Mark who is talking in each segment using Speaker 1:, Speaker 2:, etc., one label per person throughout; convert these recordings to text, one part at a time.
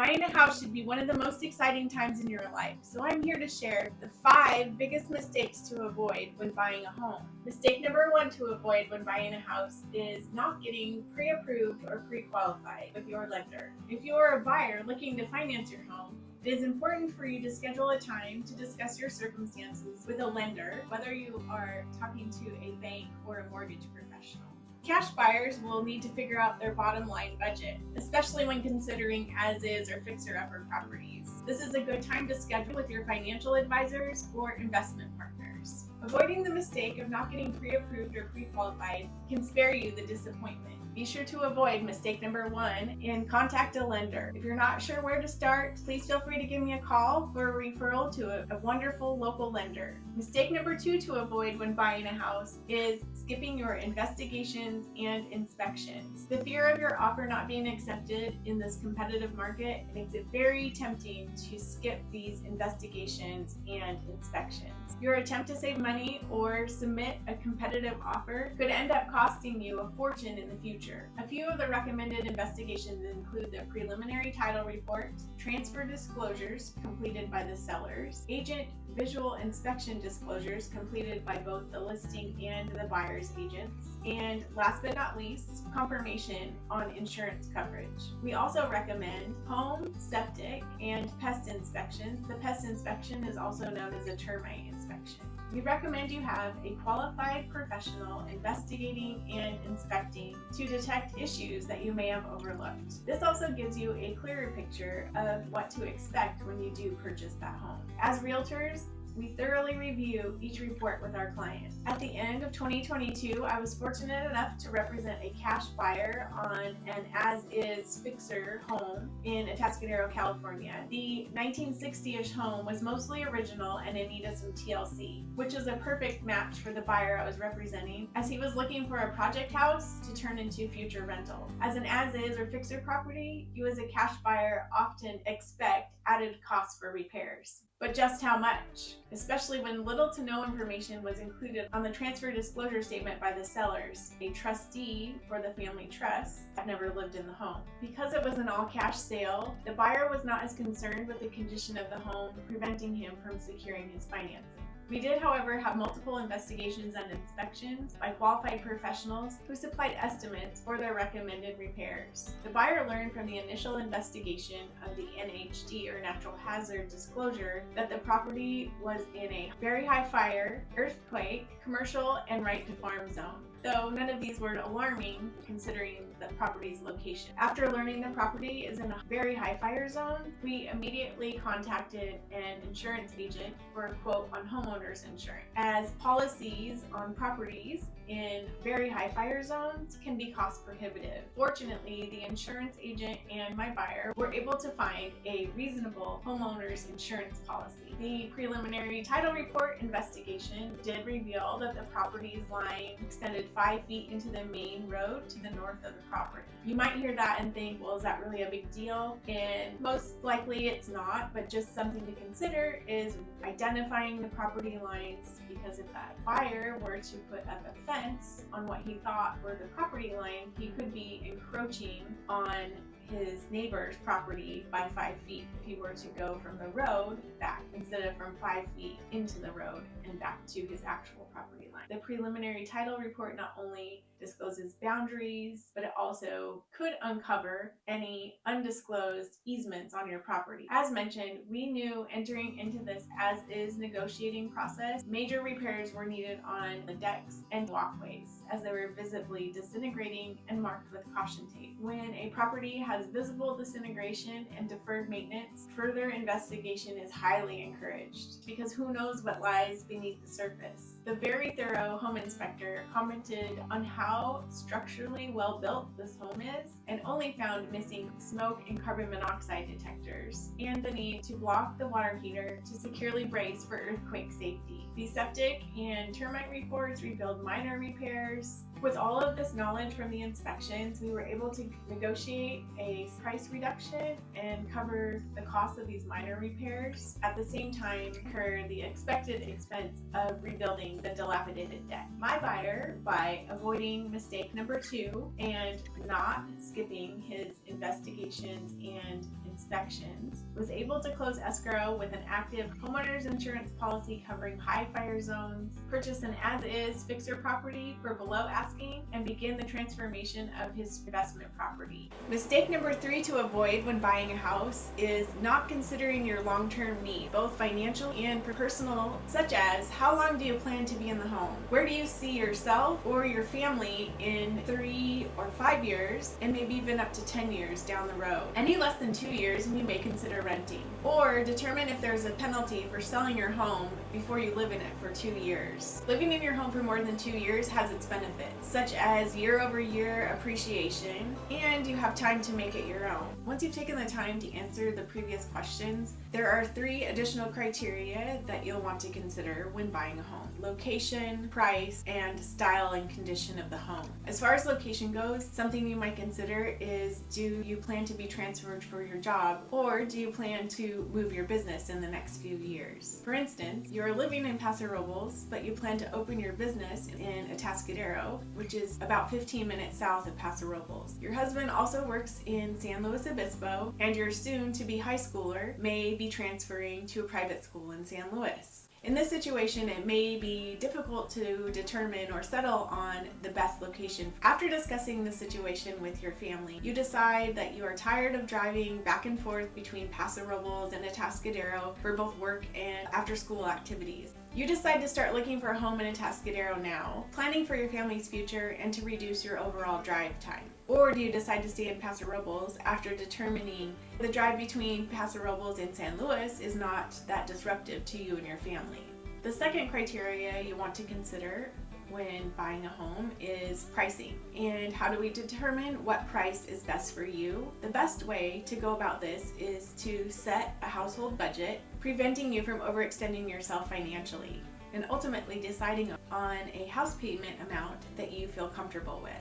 Speaker 1: Buying a house should be one of the most exciting times in your life, so I'm here to share the 5 biggest mistakes to avoid when buying a home. Mistake number 1 to avoid when buying a house is not getting pre-approved or pre-qualified with your lender. If you are a buyer looking to finance your home, it is important for you to schedule a time to discuss your circumstances with a lender, whether you are talking to a bank or a mortgage professional. Cash buyers will need to figure out their bottom line budget, especially when considering as-is or fixer-upper properties. This is a good time to schedule with your financial advisors or investment partners. Avoiding the mistake of not getting pre-approved or pre-qualified can spare you the disappointment. Be sure to avoid mistake number 1 and contact a lender. If you're not sure where to start, please feel free to give me a call for a referral to a wonderful local lender. Mistake number 2 to avoid when buying a house is skipping your investigations and inspections. The fear of your offer not being accepted in this competitive market makes it very tempting to skip these investigations and inspections. Your attempt to save money or submit a competitive offer could end up costing you a fortune in the future. A few of the recommended investigations include the preliminary title report, transfer disclosures completed by the sellers, agent visual inspection disclosures completed by both the listing and the buyer's agents, and last but not least, confirmation on insurance coverage. We also recommend home, septic, and pest inspections. The pest inspection is also known as a termite inspection. We recommend you have a qualified professional investigating and inspecting to detect issues that you may have overlooked. This also gives you a clearer picture of what to expect when you do purchase that home. As realtors, we thoroughly review each report with our clients. At the end of 2022, I was fortunate enough to represent a cash buyer on an as-is fixer home in Atascadero, California. The 1960-ish home was mostly original and in need of some TLC, which is a perfect match for the buyer I was representing, as he was looking for a project house to turn into future rental. As an as-is or fixer property, you as a cash buyer often expect added costs for repairs. But just how much? Especially when little to no information was included on the transfer disclosure statement by the sellers. A trustee for the family trust had never lived in the home. Because it was an all-cash sale, the buyer was not as concerned with the condition of the home, preventing him from securing his financing. We did, however, have multiple investigations and inspections by qualified professionals who supplied estimates for their recommended repairs. The buyer learned from the initial investigation of the NHD or natural hazard disclosure that the property was in a very high fire, earthquake, commercial, and right to farm zone, though none of these were alarming considering the property's location. After learning the property is in a very high fire zone, we immediately contacted an insurance agent for a quote on homeowners insurance, as policies on properties in very high fire zones can be cost prohibitive. Fortunately, the insurance agent and my buyer were able to find a reasonable homeowners insurance policy. The preliminary title report investigation did reveal that the property's line extended 5 feet into the main road to the north of the property. You might hear that and think, well, is that really a big deal? And most likely it's not, but just something to consider is identifying the property lines, because if that buyer were to put up a fence on what he thought were the property line, he could be encroaching on his neighbor's property by 5 feet if he were to go from the road back instead of from 5 feet into the road and back to his actual property line. The preliminary title report not only discloses boundaries, but it also could uncover any undisclosed easements on your property. As mentioned, we knew entering into this as-is negotiating process, major repairs were needed on the decks and walkways, as they were visibly disintegrating and marked with caution tape. When a property has visible disintegration and deferred maintenance, further investigation is highly encouraged, because who knows what lies beneath the surface. The very thorough home inspector commented on how structurally well built this home is and only found missing smoke and carbon monoxide detectors and the need to block the water heater to securely brace for earthquake safety. The septic and termite reports revealed minor repairs. With all of this knowledge from the inspections, we were able to negotiate a price reduction and cover the cost of these minor repairs. At the same time, incur the expected expense of rebuilding the dilapidated deck. My buyer, by avoiding mistake number 2 and not skipping his investigations and inspections, was able to close escrow with an active homeowner's insurance policy covering high fire zones, purchase an as-is fixer property for below asking, and begin the transformation of his investment property. Mistake number 3 to avoid when buying a house is not considering your long-term needs, both financial and personal, such as how long do you plan to be in the home? Where do you see yourself or your family in 3 or 5 years, and maybe even up to 10 years down the road? Any less than 2 years, and you may consider renting. Or determine if there's a penalty for selling your home before you live in it for 2 years. Living in your home for more than 2 years has its benefits, such as year-over-year appreciation, and you have time to make it your own. Once you've taken the time to answer the previous questions, there are 3 additional criteria that you'll want to consider when buying a home: location, price, and style and condition of the home. As far as location goes, something you might consider is, do you plan to be transferred for your job, or do you plan to move your business in the next few years? For instance, you're living in Paso, Robles, but you plan to open your business in Atascadero, which is about 15 minutes south of Paso Robles. Your husband also works in San Luis Obispo, and your soon-to-be high schooler may be transferring to a private school in San Luis. In this situation, it may be difficult to determine or settle on the best location. After discussing the situation with your family, you decide that you are tired of driving back and forth between Paso Robles and Atascadero for both work and after-school activities. You decide to start looking for a home in Atascadero now, planning for your family's future and to reduce your overall drive time. Or do you decide to stay in Paso Robles after determining the drive between Paso Robles and San Luis is not that disruptive to you and your family? The second criteria you want to consider when buying a home is pricing. And how do we determine what price is best for you? The best way to go about this is to set a household budget, preventing you from overextending yourself financially, and ultimately deciding on a house payment amount that you feel comfortable with,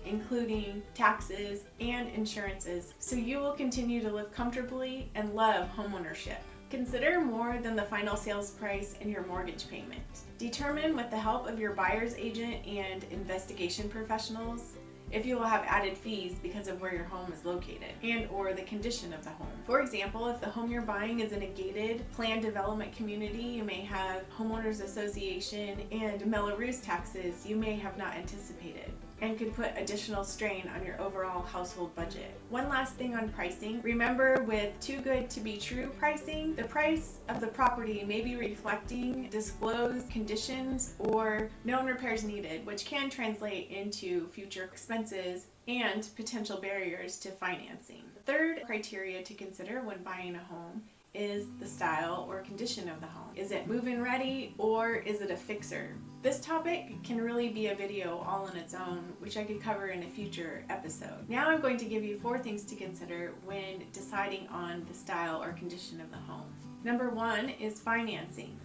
Speaker 1: including taxes and insurances, so you will continue to live comfortably and love homeownership. Consider more than the final sales price and your mortgage payment. Determine with the help of your buyer's agent and investigation professionals if you will have added fees because of where your home is located and or the condition of the home. For example, if the home you're buying is in a gated planned development community, you may have homeowners association and Melrose taxes you may have not anticipated, and could put additional strain on your overall household budget. One last thing on pricing. Remember, with too good to be true pricing, the price of the property may be reflecting disclosed conditions or known repairs needed, which can translate into future expenses and potential barriers to financing. The third criteria to consider when buying a home is the style or condition of the home. Is it move-in ready or is it a fixer? This topic can really be a video all on its own, which I could cover in a future episode. Now I'm going to give you 4 things to consider when deciding on the style or condition of the home. Number 1 is financing.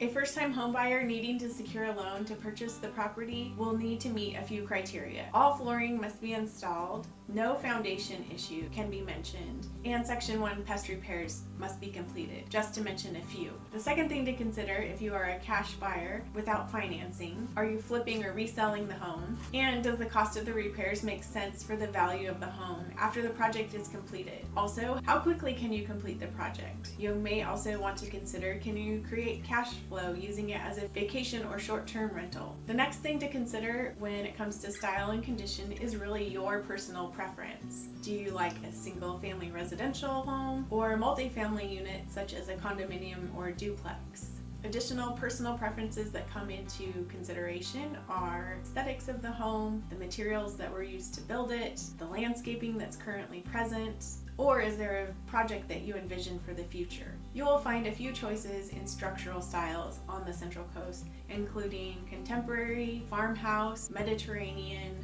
Speaker 1: A first-time homebuyer needing to secure a loan to purchase the property will need to meet a few criteria. All flooring must be installed, no foundation issue can be mentioned, and Section 1 pest repairs must be completed, just to mention a few. The second thing to consider if you are a cash buyer without financing, are you flipping or reselling the home? And does the cost of the repairs make sense for the value of the home after the project is completed? Also, how quickly can you complete the project? You may also want to consider, can you create cash flow using it as a vacation or short-term rental? The next thing to consider when it comes to style and condition is really your personal preference. Do you like a single family residential home or a multi-family unit such as a condominium or duplex? Additional personal preferences that come into consideration are aesthetics of the home, the materials that were used to build it, the landscaping that's currently present, or is there a project that you envision for the future? You will find a few choices in structural styles on the Central Coast, including contemporary, farmhouse, Mediterranean,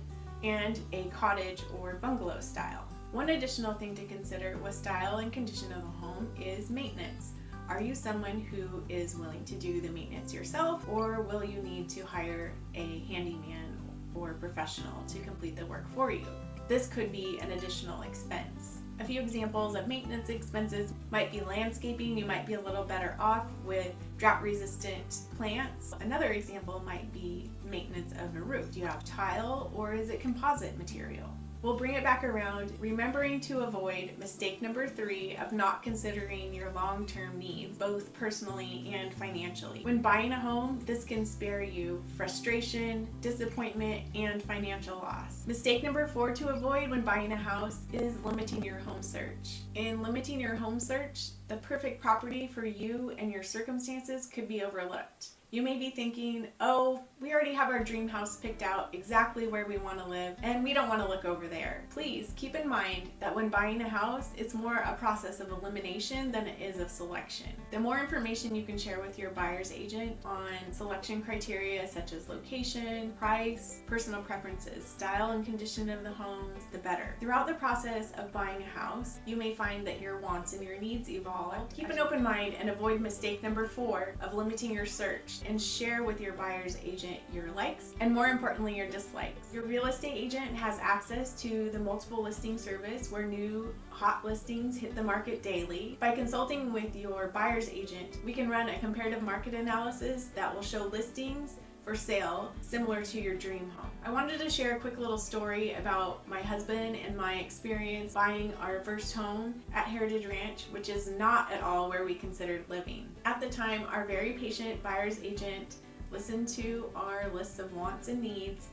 Speaker 1: and a cottage or bungalow style. One additional thing to consider with style and condition of a home is maintenance. Are you someone who is willing to do the maintenance yourself, or will you need to hire a handyman or professional to complete the work for you? This could be an additional expense. A few examples of maintenance expenses might be landscaping. You might be a little better off with drought-resistant plants. Another example might be maintenance of a roof. Do you have tile or is it composite material? We'll bring it back around, remembering to avoid mistake number 3 of not considering your long-term needs, both personally and financially. When buying a home, this can spare you frustration, disappointment, and financial loss. Mistake number 4 to avoid when buying a house is limiting your home search. In limiting your home search, the perfect property for you and your circumstances could be overlooked. You may be thinking, oh, we already have our dream house picked out exactly where we want to live, and we don't want to look over there. Please keep in mind that when buying a house, it's more a process of elimination than it is of selection. The more information you can share with your buyer's agent on selection criteria such as location, price, personal preferences, style and condition of the homes, the better. Throughout the process of buying a house, you may find that your wants and your needs evolve. Keep an open mind and avoid mistake number 4 of limiting your search, and share with your buyer's agent your likes and, more importantly, your dislikes. Your real estate agent has access to the multiple listing service where new hot listings hit the market daily. By consulting with your buyer's agent, we can run a comparative market analysis that will show listings for sale similar to your dream home. I wanted to share a quick little story about my husband and my experience buying our first home at Heritage Ranch, which is not at all where we considered living. At the time, our very patient buyer's agent listened to our lists of wants and needs,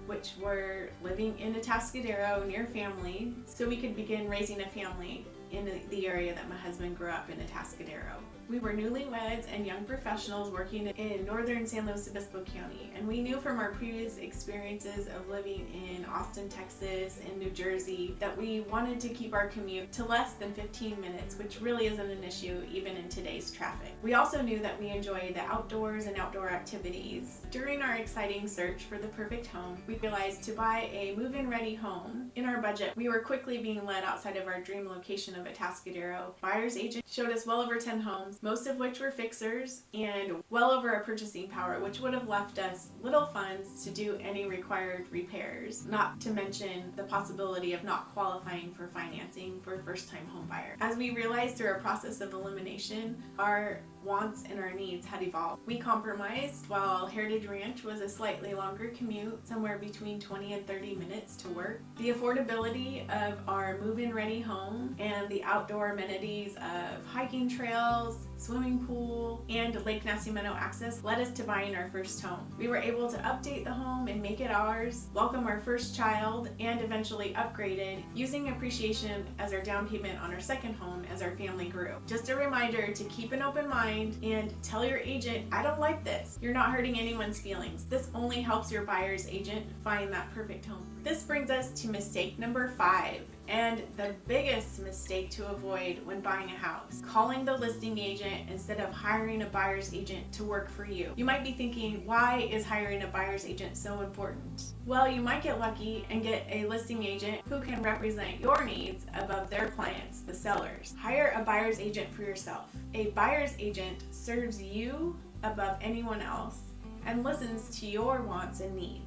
Speaker 1: which were living in Atascadero near family, so we could begin raising a family in the area that my husband grew up in, Atascadero. We were newlyweds and young professionals working in northern San Luis Obispo County, and we knew from our previous experiences of living in Austin, Texas, and New Jersey that we wanted to keep our commute to less than 15 minutes, which really isn't an issue even in today's traffic. We also knew that we enjoyed the outdoors and outdoor activities. During our exciting search for the perfect home, we realized to buy a move-in ready home in our budget. We were quickly being led outside of our dream location of Atascadero. Buyer's agent showed us well over 10 homes, most of which were fixers, and well over our purchasing power, which would have left us little funds to do any required repairs, not to mention the possibility of not qualifying for financing for a first-time home buyer. As we realized through a process of elimination, our wants and our needs had evolved. We compromised. While Heritage Ranch was a slightly longer commute, somewhere between 20 and 30 minutes to work, the affordability of our move-in ready home and the outdoor amenities of hiking trails, swimming pool, and Lake Nacimiento access led us to buying our first home. We were able to update the home and make it ours, welcome our first child, and eventually upgrade it, using appreciation as our down payment on our second home as our family grew. Just a reminder to keep an open mind and tell your agent, I don't like this. You're not hurting anyone's feelings. This only helps your buyer's agent find that perfect home. This brings us to mistake number 5. And the biggest mistake to avoid when buying a house: calling the listing agent instead of hiring a buyer's agent to work for you. You might be thinking, why is hiring a buyer's agent so important? Well, you might get lucky and get a listing agent who can represent your needs above their clients, the sellers. Hire a buyer's agent for yourself. A buyer's agent serves you above anyone else and listens to your wants and needs.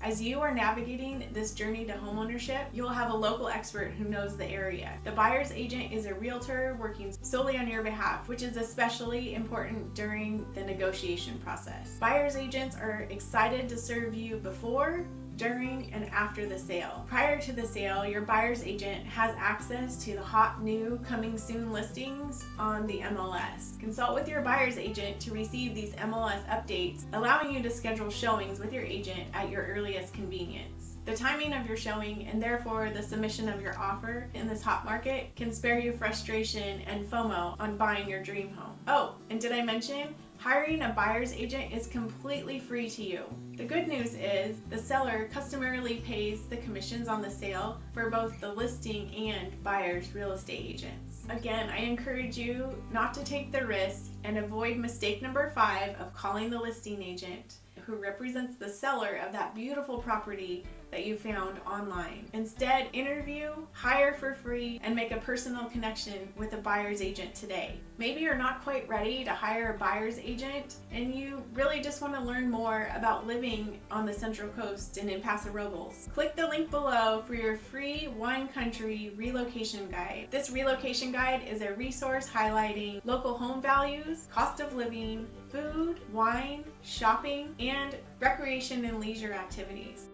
Speaker 1: As you are navigating this journey to homeownership, you'll have a local expert who knows the area. The buyer's agent is a realtor working solely on your behalf, which is especially important during the negotiation process. Buyer's agents are excited to serve you before, during, and after the sale. Prior to the sale, your buyer's agent has access to the hot new coming soon listings on the MLS. Consult with your buyer's agent to receive these MLS updates, allowing you to schedule showings with your agent at your earliest convenience. The timing of your showing, and therefore the submission of your offer in this hot market, can spare you frustration and FOMO on buying your dream home. Oh, and did I mention, hiring a buyer's agent is completely free to you. The good news is the seller customarily pays the commissions on the sale for both the listing and buyer's real estate agents. Again, I encourage you not to take the risk and avoid mistake number 5 of calling the listing agent who represents the seller of that beautiful property that you found online. Instead, interview, hire for free, and make a personal connection with a buyer's agent today. Maybe you're not quite ready to hire a buyer's agent and you really just want to learn more about living on the Central Coast and in Paso Robles. Click the link below for your free wine country relocation guide. This relocation guide is a resource highlighting local home values, cost of living, food, wine, shopping, and recreation and leisure activities.